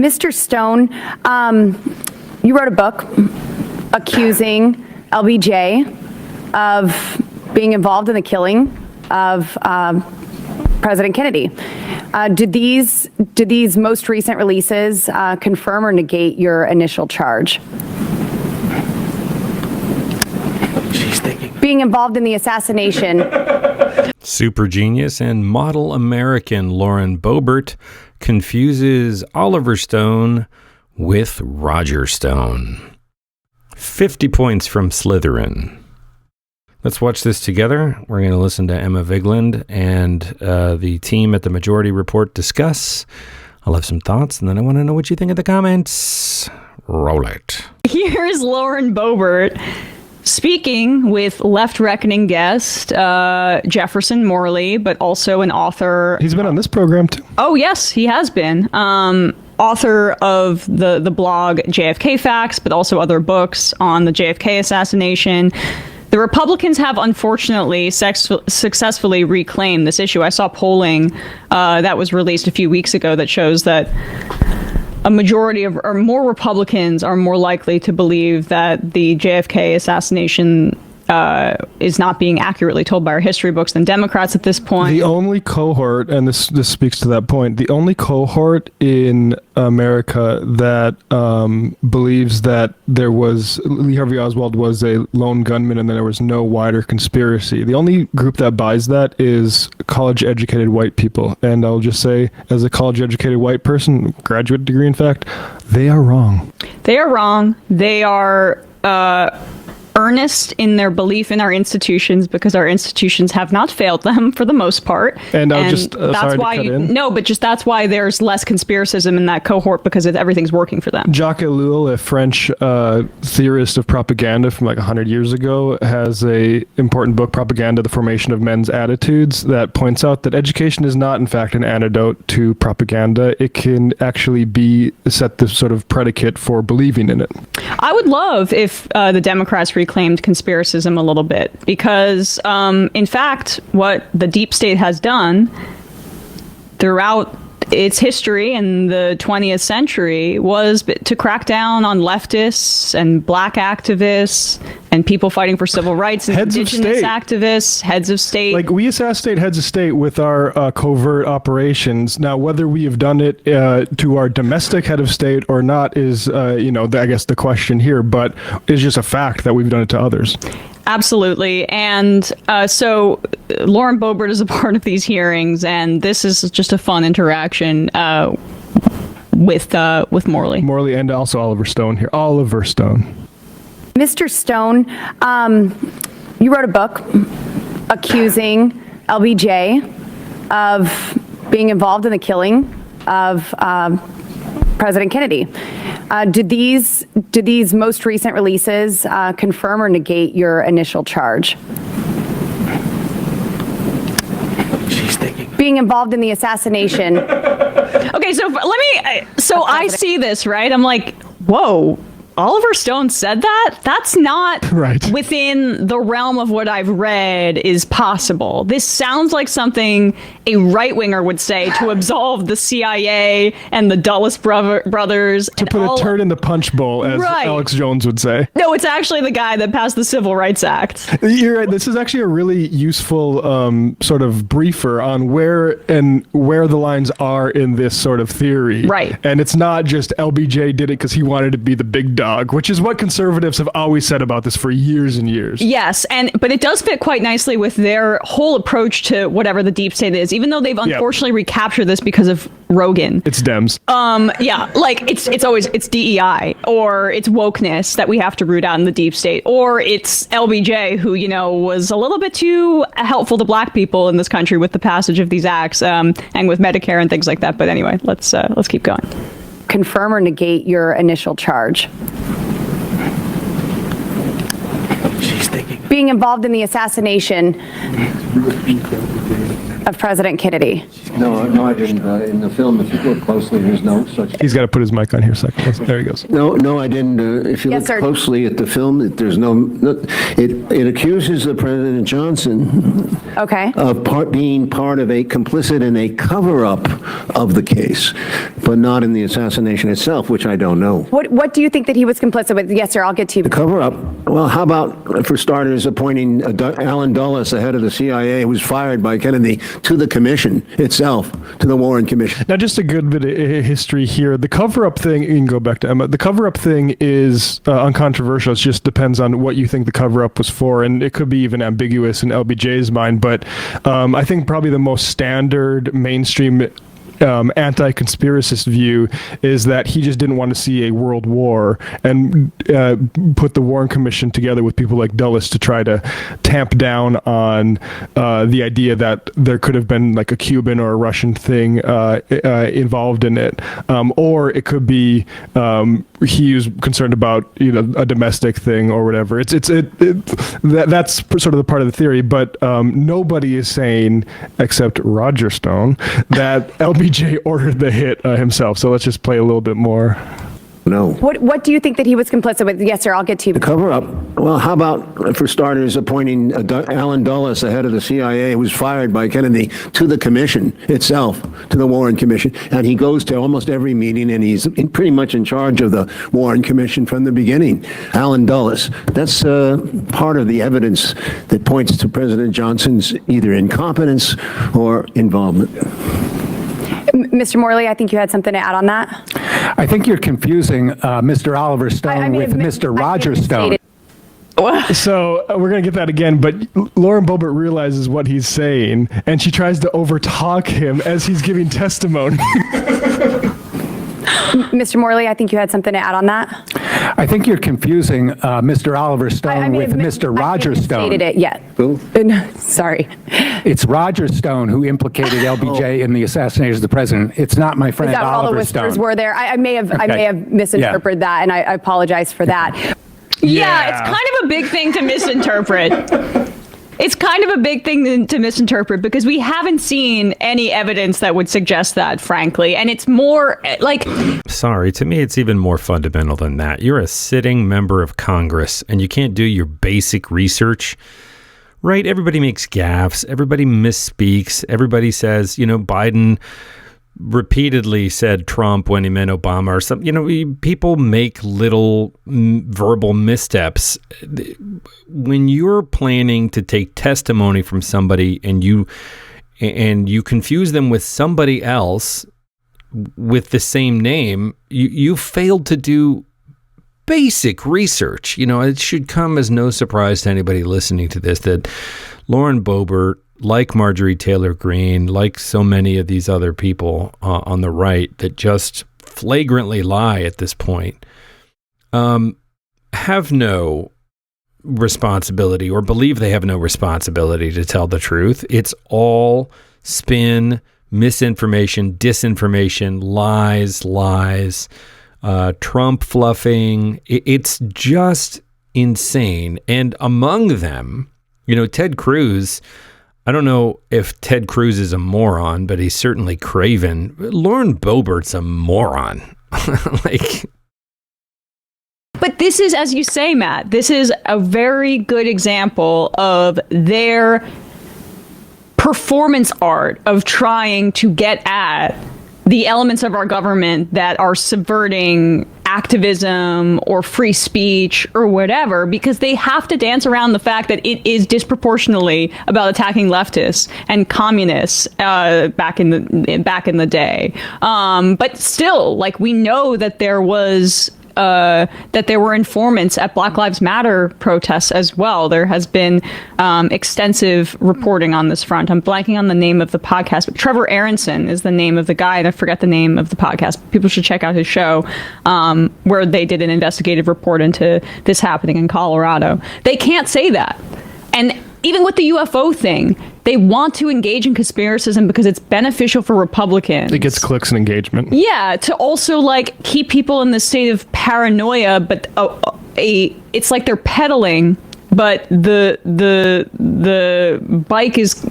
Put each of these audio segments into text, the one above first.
Mr. Stone, you wrote a book accusing LBJ of being involved in the killing of President Kennedy. Did these most recent releases confirm or negate your initial charge? She's thinking. Being involved in the assassination. Super genius and model American Lauren Boebert confuses Oliver Stone with Roger Stone. 50 points from Slytherin. Let's watch this together. We're going to listen to Emma Vigeland and the team at the Majority Report discuss. I'll have some thoughts, and then I want to know what you think in the comments. Roll it. Here's Lauren Boebert speaking with Left Reckoning guest Jefferson Morley, but also an author. He's been on this program too. Oh yes, he has been. Author of the blog JFK Facts, but also other books on the JFK assassination. The Republicans have unfortunately successfully reclaimed this issue. I saw polling that was released a few weeks ago that shows that a majority of, or more Republicans are more likely to believe that the JFK assassination is not being accurately told by our history books than Democrats at this point. The only cohort, and this speaks to that point, the only cohort in America that believes that there was, Lee Harvey Oswald was a lone gunman and that there was no wider conspiracy. The only group that buys that is college-educated white people. And I'll just say, as a college-educated white person, graduate degree in fact, they are wrong. They are wrong. They are earnest in their belief in our institutions because our institutions have not failed them for the most part. And I'll just that's why that's why there's less conspiracism in that cohort because everything's working for them. Jacques Ellul, a French theorist of propaganda from like 100 years ago, has a important book, Propaganda: The Formation of Men's Attitudes, that points out that education is not in fact an antidote to propaganda. It can actually set the sort of predicate for believing in it. I would love if the Democrats reclaimed conspiracism a little bit because, in fact, what the deep state has done throughout its history in the 20th century was to crack down on leftists and black activists and people fighting for civil rights and indigenous activists, heads of state. Like, we assassinate heads of state with our covert operations. Now, whether we have done it to our domestic head of state or not is, I guess the question here, but it's just a fact that we've done it to others. Absolutely. And so Lauren Boebert is a part of these hearings, and this is just a fun interaction with Morley. Morley and also Oliver Stone here. Oliver Stone. Mr. Stone, you wrote a book accusing LBJ of being involved in the killing of President Kennedy. Did these most recent releases confirm or negate your initial charge? She's thinking. Being involved in the assassination. Okay, so I see this, right? I'm like, whoa. Oliver Stone said that? That's not right within the realm of what I've read is possible. This sounds like something a right-winger would say to absolve the CIA and the Dulles brothers. To put a turd in the punch bowl, as Alex Jones would say. No, it's actually the guy that passed the Civil Rights Act. You're right. This is actually a really useful sort of briefer on where the lines are in this sort of theory. Right. And it's not just LBJ did it because he wanted to be the big dog, which is what conservatives have always said about this for years and years. Yes, but it does fit quite nicely with their whole approach to whatever the deep state is, even though they've unfortunately recaptured this because of Rogan. It's Dems. Yeah, like it's DEI, or it's wokeness that we have to root out in the deep state, or it's LBJ, who was a little bit too helpful to black people in this country with the passage of these acts, and with Medicare and things like that. But anyway, let's keep going. Confirm or negate your initial charge? She's thinking. Being involved in the assassination. of President Kennedy? No, I didn't. In the film, if you look closely, there's no such. He's got to put his mic on here a second. There he goes. No, I didn't. If you Yes, look sir. closely at the film, there's it accuses the President Johnson Okay. of being part of a complicit in a cover-up of the case, but not in the assassination itself, which I don't know. What do you think that he was complicit with? Yes, sir, I'll get to you. The cover-up? Well, how about, for starters, appointing Alan Dulles, the head of the CIA, who was fired by Kennedy, to the commission itself, to the Warren Commission? Now, just a good bit of history here. The cover-up thing, you can go back to Emma. The cover-up thing is uncontroversial. It just depends on what you think the cover-up was for, and it could be even ambiguous in LBJ's mind. But I think probably the most standard mainstream anti-conspiracist view is that he just didn't want to see a world war and put the Warren Commission together with people like Dulles to try to tamp down on the idea that there could have been like a Cuban or a Russian thing involved in it, or it could be he was concerned about a domestic thing or whatever. That's sort of the part of the theory, but nobody is saying except Roger Stone that LBJ ordered the hit himself. So let's just play a little bit more. No. What do you think that he was complicit with? Yes, sir, I'll get to you. The cover-up? Well, how about, for starters, appointing Alan Dulles, the head of the CIA, who was fired by Kennedy, to the commission itself, to the Warren Commission. And he goes to almost every meeting, and he's pretty much in charge of the Warren Commission from the beginning. Alan Dulles. That's part of the evidence that points to President Johnson's either incompetence or involvement. Mr. Morley, I think you had something to add on that. I think you're confusing Mr. Oliver Stone with Mr. Roger Stone. So we're going to get that again, but Lauren Boebert realizes what he's saying, and she tries to overtalk him as he's giving testimony. Mr. Morley, I think you had something to add on that. I think you're confusing Mr. Oliver Stone with Mr. Roger Stone. I haven't stated it yet. Who? Sorry. It's Roger Stone who implicated LBJ in the assassination of the president. It's not my friend Is that what all the Oliver whispers Stone. were there? I may have misinterpreted that, and I apologize for that. Yeah, it's kind of a big thing to misinterpret. It's kind of a big thing to misinterpret because we haven't seen any evidence that would suggest that, frankly. And it's more like... Sorry, to me, it's even more fundamental than that. You're a sitting member of Congress and you can't do your basic research, right? Everybody makes gaffes. Everybody misspeaks. Everybody says, Biden repeatedly said Trump when he meant Obama or something. People make little verbal missteps. When you're planning to take testimony from somebody and you confuse them with somebody else with the same name, you failed to do basic research. It should come as no surprise to anybody listening to this that Lauren Boebert, like Marjorie Taylor Greene, like so many of these other people on the right that just flagrantly lie at this point, have no responsibility or believe they have no responsibility to tell the truth. It's all spin, misinformation, disinformation, lies, Trump fluffing. It's just insane. And among them, Ted Cruz, I don't know if Ted Cruz is a moron, but he's certainly craven. Lauren Boebert's a moron. But this is, as you say, Matt, this is a very good example of their performance art of trying to get at the elements of our government that are subverting activism or free speech or whatever, because they have to dance around the fact that it is disproportionately about attacking leftists and communists back in the day. But still, we know that there were informants at Black Lives Matter protests as well. There has been extensive reporting on this front. I'm blanking on the name of the podcast, but Trevor Aronson is the name of the guy, and I forget the name of the podcast. People should check out his show where they did an investigative report into this happening in Colorado. They can't say that. And even with the UFO thing, they want to engage in conspiracism because it's beneficial for Republicans. It gets clicks and engagement. Yeah, to also keep people in the state of paranoia, but it's like they're pedaling, but the bike is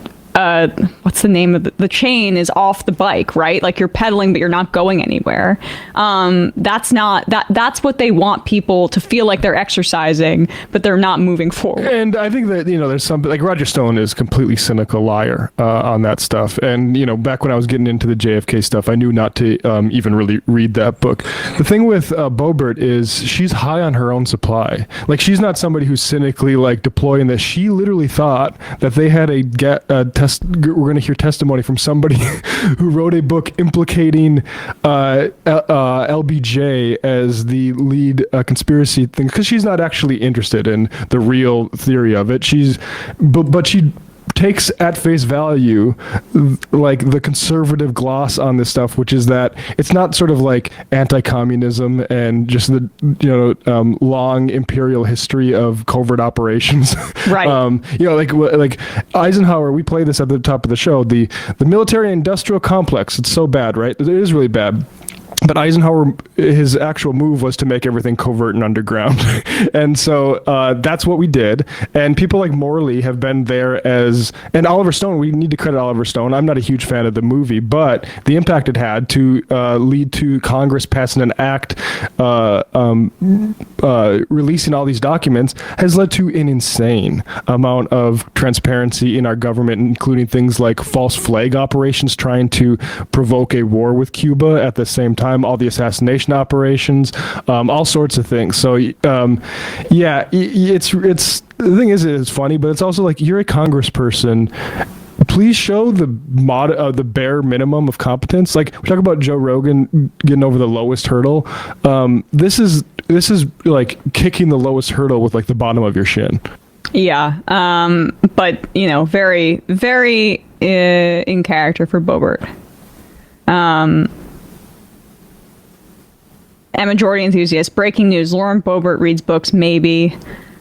what's the name of the chain is off the bike, right? Like you're pedaling, but you're not going anywhere. That's what they want people to feel like they're exercising, but they're not moving forward. And I think that, there's some, like Roger Stone is a completely cynical liar on that stuff. And, back when I was getting into the JFK stuff, I knew not to even really read that book. The thing with Boebert is she's high on her own supply. Like, she's not somebody who's cynically like deploying this. She literally thought that they had we're going to hear testimony from somebody who wrote a book implicating LBJ as the lead conspiracy thing, because she's not actually interested in the real theory of it. But she takes at face value like the conservative gloss on this stuff, which is that it's not sort of like anti-communism and just the long imperial history of covert operations. Right. Like Eisenhower, we play this at the top of the show, the military industrial complex. It's so bad, right? It is really bad. But Eisenhower, his actual move was to make everything covert and underground. And so that's what we did. And people like Morley have been there and Oliver Stone, we need to credit Oliver Stone. I'm not a huge fan of the movie, but the impact it had to lead to Congress passing an act releasing all these documents has led to an insane amount of transparency in our government, including things like false flag operations trying to provoke a war with Cuba at the same time, all the assassination operations, all sorts of things. So it's the thing is, it's funny, but it's also like, you're a congressperson. Please show the bare minimum of competence. Like, we talk about Joe Rogan getting over the lowest hurdle. This is like kicking the lowest hurdle with like the bottom of your shin. Yeah. But very, very in character for Boebert. Emma Jordy enthusiast. Breaking news: Lauren Boebert reads books, maybe.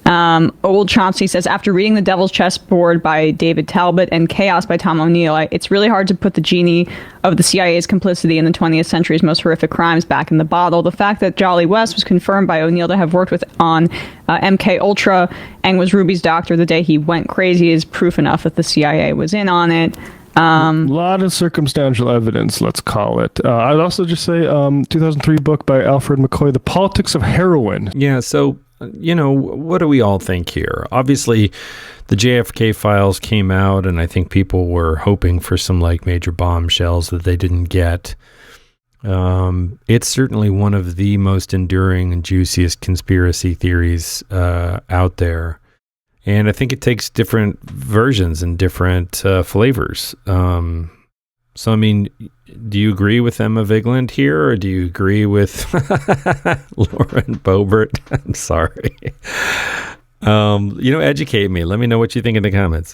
Old Chauncey says, after reading The Devil's Chessboard by David Talbot and Chaos by Tom O'Neill, it's really hard to put the genie of the CIA's complicity in the 20th century's most horrific crimes back in the bottle. The fact that Jolly West was confirmed by O'Neill to have worked on MK Ultra and was Ruby's doctor the day he went crazy is proof enough that the CIA was in on it. A lot of circumstantial evidence, let's call it. I'd also just say 2003 book by Alfred McCoy, The Politics of Heroin. Yeah, so, what do we all think here? Obviously, the JFK files came out, and I think people were hoping for some like major bombshells that they didn't get. It's certainly one of the most enduring and juiciest conspiracy theories out there. And I think it takes different versions and different flavors. So, I mean, do you agree with Emma Vigeland here, or do you agree with Lauren Boebert? I'm sorry. Educate me. Let me know what you think in the comments.